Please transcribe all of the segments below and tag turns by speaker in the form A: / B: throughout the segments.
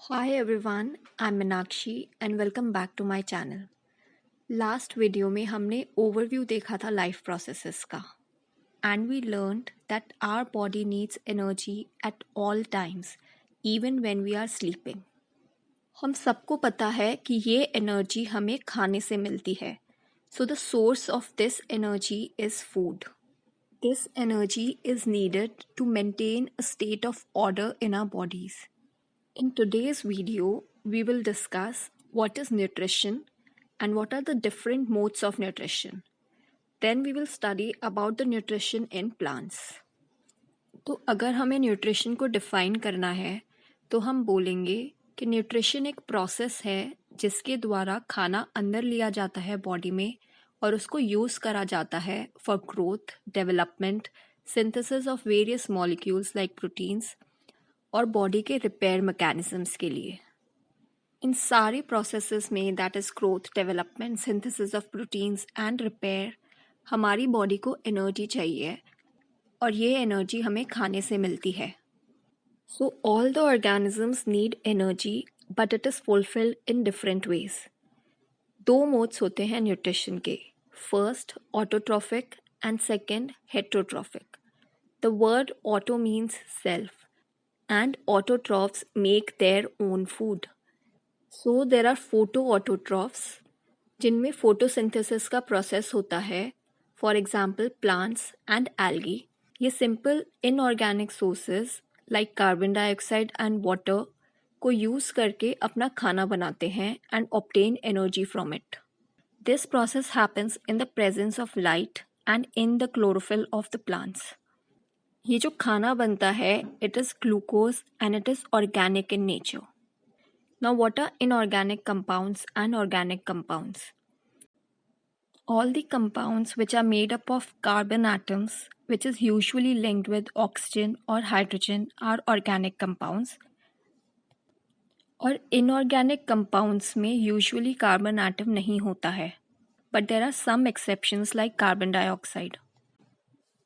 A: Hi everyone, I'm Meenakshi and welcome back to my channel. Last video में हमने overview देखा था life processes का and we learned that our body needs energy at all times even when we are sleeping. हम सबको पता है कि ये एनर्जी हमें खाने से मिलती है. So the source of this energy is food. This energy is needed to maintain a state of order in our bodies. In today's video, we will discuss what is nutrition and what are the different modes of nutrition. Then we will study about the nutrition in plants. तो अगर हमें nutrition को define करना है तो हम बोलेंगे कि न्यूट्रिशन एक प्रोसेस है जिसके द्वारा खाना अंदर लिया जाता है बॉडी में और उसको यूज़ करा जाता है for growth, development, synthesis of various molecules like proteins और बॉडी के रिपेयर मैकेनिज्म्स के लिए. इन सारी प्रोसेसेस में that is growth, development, synthesis of proteins and repair हमारी बॉडी को एनर्जी चाहिए और ये एनर्जी हमें खाने से मिलती है. So all the organisms need energy but it is fulfilled in different ways. दो मोड्स होते हैं न्यूट्रिशन के. First autotrophic and second heterotrophic. The word auto means self and autotrophs make their own food. So there are photoautotrophs जिनमें photosynthesis का process होता है. For example, plants and algae. ये simple inorganic sources like carbon dioxide and water को use करके अपना खाना बनाते हैं and obtain energy from it. This process happens in the presence of light and in the chlorophyll of the plants. ये जो खाना बनता है it is glucose and it is organic in nature. Now what are inorganic compounds and organic compounds? All the compounds which are made up of carbon atoms which is usually linked with oxygen or hydrogen are organic compounds. और inorganic compounds में usually carbon atom नहीं होता है, but there are some exceptions like carbon dioxide.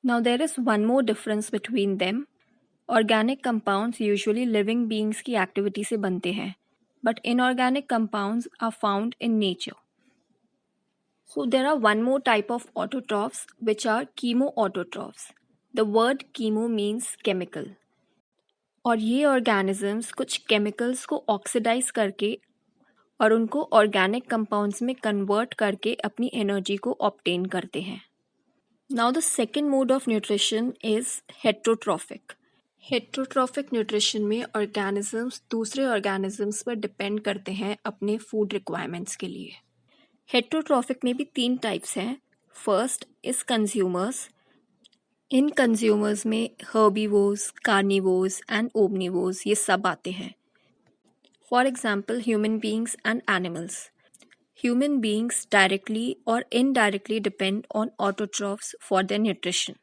A: Now there is one more difference between them. Organic compounds usually living beings की activity से बनते हैं, but inorganic compounds are found in nature. So there are one more type of autotrophs which are chemoautotrophs. The word chemo means chemical. और ये organisms कुछ chemicals को oxidize करके और उनको organic compounds में convert करके अपनी energy को obtain करते हैं. Now the second mode of nutrition is heterotrophic. Heterotrophic nutrition में organisms दूसरे organisms पर depend करते हैं अपने food requirements के लिए. Heterotrophic में भी 3 types हैं. First is consumers. In consumers में herbivores, carnivores and omnivores ये सब आते हैं. For example, human beings and animals. Human beings directly or indirectly depend on autotrophs for their nutrition.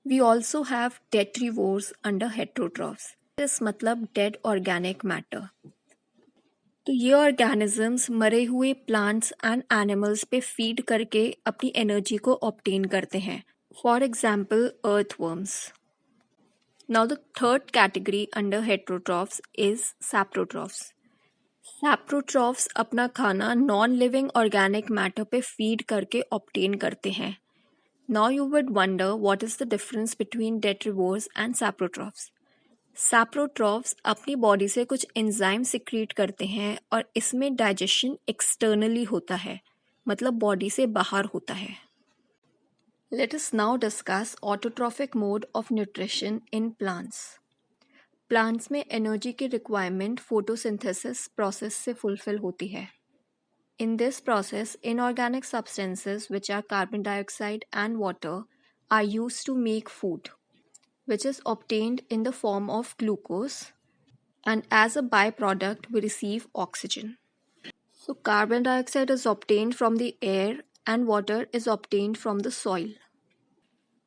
A: We also have detrivores under heterotrophs. This मतलब dead organic matter. तो ये organisms मरे हुए plants and animals पे feed करके अपनी energy को obtain करते हैं. For example, earthworms. Now the third category under heterotrophs is saprotrophs. Saprotrophs अपना खाना नॉन लिविंग ऑर्गेनिक मैटर पे फीड करके ऑब्टेन करते हैं. Now you would wonder what is the difference between detritivores and saprotrophs. Saprotrophs अपनी body से कुछ enzyme secrete करते हैं और इसमें डाइजेशन एक्सटर्नली होता है, मतलब बॉडी से बाहर होता है. Let us now discuss autotrophic mode of nutrition in plants. Plants में एनर्जी की रिक्वायरमेंट फोटोसिंथेसिस प्रोसेस से फुलफिल होती है. In this process inorganic substances which are carbon dioxide and water are used to make food which is obtained in the form of glucose, and as a byproduct we receive oxygen. So carbon dioxide is obtained from the air and water is obtained from the soil.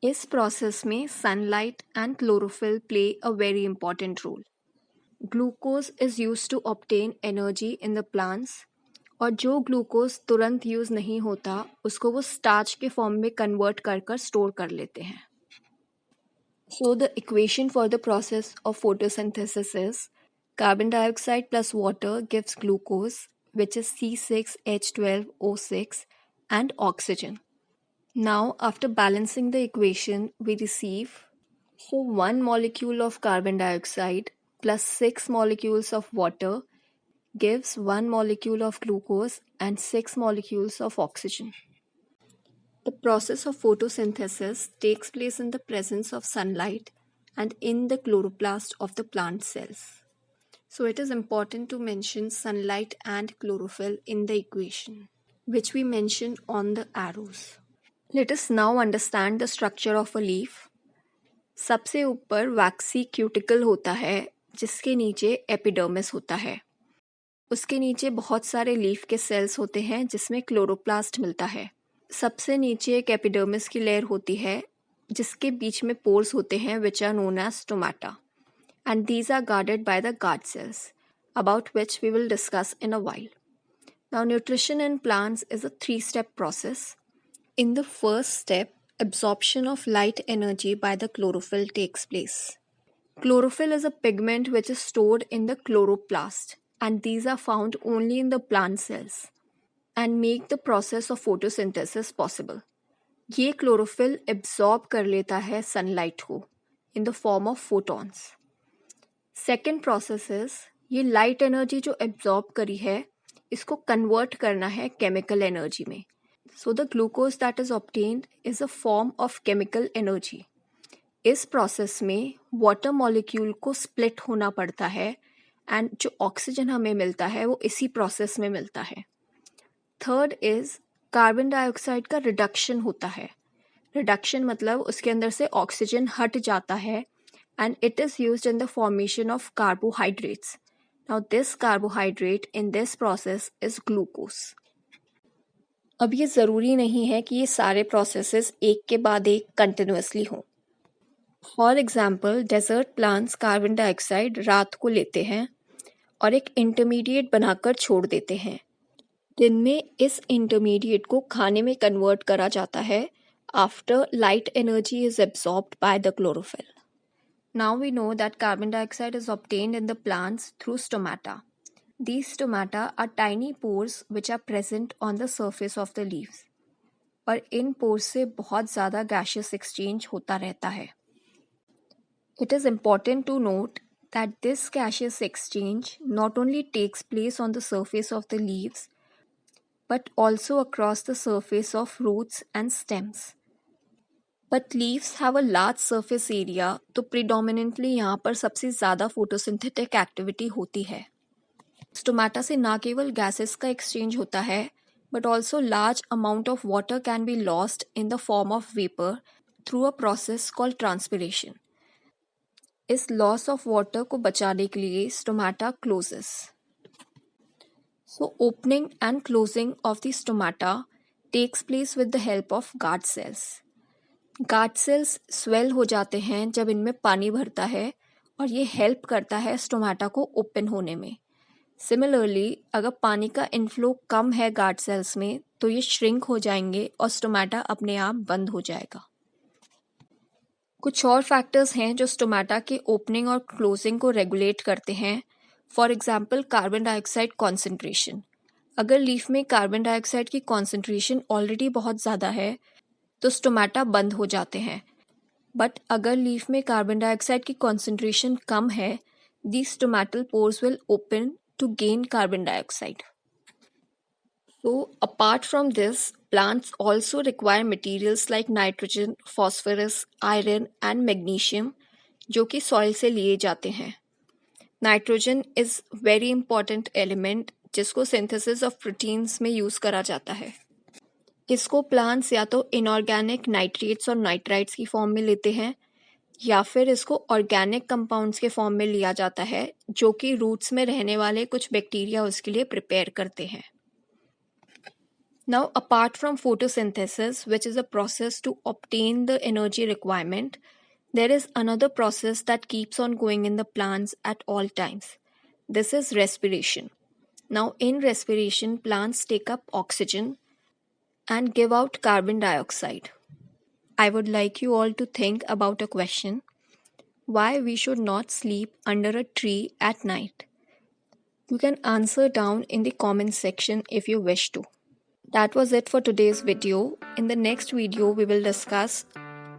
A: इस process में sunlight and chlorophyll play a very important role. Glucose is use to obtain energy in the plants, और जो glucose तुरंत use नहीं होता उसको वो starch के फॉर्म में कन्वर्ट कर स्टोर कर लेते हैं. So the equation for the process of photosynthesis is Carbon dioxide plus water gives glucose, which is C6H12O6, and oxygen. Now, after balancing the equation, we receive 1 molecule of carbon dioxide plus 6 molecules of water gives 1 molecule of glucose and 6 molecules of oxygen. The process of photosynthesis takes place in the presence of sunlight and in the chloroplast of the plant cells. So it is important to mention sunlight and chlorophyll in the equation, which we mention on the arrows. Let us now understand the structure of a leaf. सबसे ऊपर वैक्सी cuticle होता है जिसके नीचे epidermis होता है. उसके नीचे बहुत सारे लीफ के सेल्स होते हैं जिसमें क्लोरोप्लास्ट मिलता है. सबसे नीचे एक एपिडर्मिस की लेयर होती है जिसके बीच में पोर्स होते हैं which are known as stomata, and these are guarded by the guard cells, about which we will discuss in a while. Now, nutrition in plants is a 3-step process. In the first step, absorption of light energy by the chlorophyll takes place. Chlorophyll is a pigment which is stored in the chloroplast, and these are found only in the plant cells and make the process of photosynthesis possible. ये chlorophyll absorb कर लेता है sunlight को in the form of photons. Second process is ये light energy जो absorb करी है इसको convert करना है chemical energy में. So the glucose that is obtained is a form of chemical energy. इस process में water molecule को split होना पड़ता है and जो oxygen हमें मिलता है वो इसी process में मिलता है. Third is कार्बन डाइऑक्साइड का रिडक्शन होता है. रिडक्शन मतलब उसके अंदर से ऑक्सीजन हट जाता है and it is used in the formation of carbohydrates. Now this carbohydrate in this process is glucose. अब ये ज़रूरी नहीं है कि ये सारे प्रोसेसेस एक के बाद एक कंटिन्यूसली हों. For example desert plants carbon dioxide रात को लेते हैं और एक इंटरमीडिएट बनाकर छोड़ देते हैं. दिन में इस इंटरमीडिएट को खाने में कन्वर्ट करा जाता है after light energy is absorbed by the chlorophyll. Now we know that carbon dioxide is obtained in the plants through stomata. These stomata are tiny pores which are present on the surface of the leaves. और इन pores से बहुत ज़्यादा gaseous exchange होता रहता है. It is important to note that this gaseous exchange not only takes place on the surface of the leaves but also across the surface of roots and stems. But leaves have a large surface area, तो predominantly यहाँ पर सबसे ज़्यादा photosynthetic activity होती है. Stomata से ना केवल गैसेस का एक्सचेंज होता है but also large amount of water can be lost in the form of vapour through a process called transpiration. इस लॉस ऑफ वाटर को बचाने के लिए stomata closes. So opening and closing of the stomata takes place with the help of guard cells. Guard cells swell हो जाते हैं जब इनमें पानी भरता है और ये हेल्प करता है स्टोमाटा को ओपन होने में. सिमिलरली अगर पानी का इनफ्लो कम है गार्ड सेल्स में तो ये श्रिंक हो जाएंगे और स्टोमाटा अपने आप बंद हो जाएगा. कुछ और फैक्टर्स हैं जो स्टोमाटा के ओपनिंग और क्लोजिंग को रेगुलेट करते हैं. For example carbon dioxide concentration. अगर लीफ में कार्बन डाइऑक्साइड की कॉन्सेंट्रेशन ऑलरेडी बहुत ज़्यादा है तो स्टोमाटा बंद हो जाते हैं. बट अगर लीफ में कार्बन डाइऑक्साइड की कॉन्सेंट्रेशन कम है these stomatal pores will open to gain carbon dioxide. So apart from this, plants also require materials like nitrogen, phosphorus, iron and magnesium जो कि soil से लिए जाते हैं. Nitrogen is very important element जिसको synthesis of proteins में use करा जाता है. इसको plants या तो inorganic nitrates और nitrites की form में लेते हैं या फिर इसको ऑर्गेनिक कंपाउंड्स के फॉर्म में लिया जाता है जो कि रूट्स में रहने वाले कुछ बैक्टीरिया उसके लिए प्रिपेयर करते हैं. Now apart from photosynthesis which is a process to obtain the energy requirement, there is another process that keeps on going in the plants at all times. This is respiration. Now in respiration plants take up oxygen and give out carbon dioxide. I would like you all to think about a question. why we should not sleep under a tree at night. You can answer down in the comment section if you wish to. That was it for today's video. In the next video, we will discuss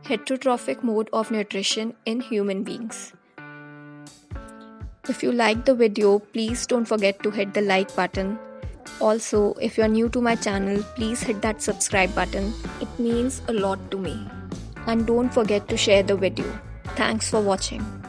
A: heterotrophic mode of nutrition in human beings. If you liked the video, please don't forget to hit the like button. Also, if you're new to my channel, please hit that subscribe button. It means a lot to me. And don't forget to share the video. Thanks for watching.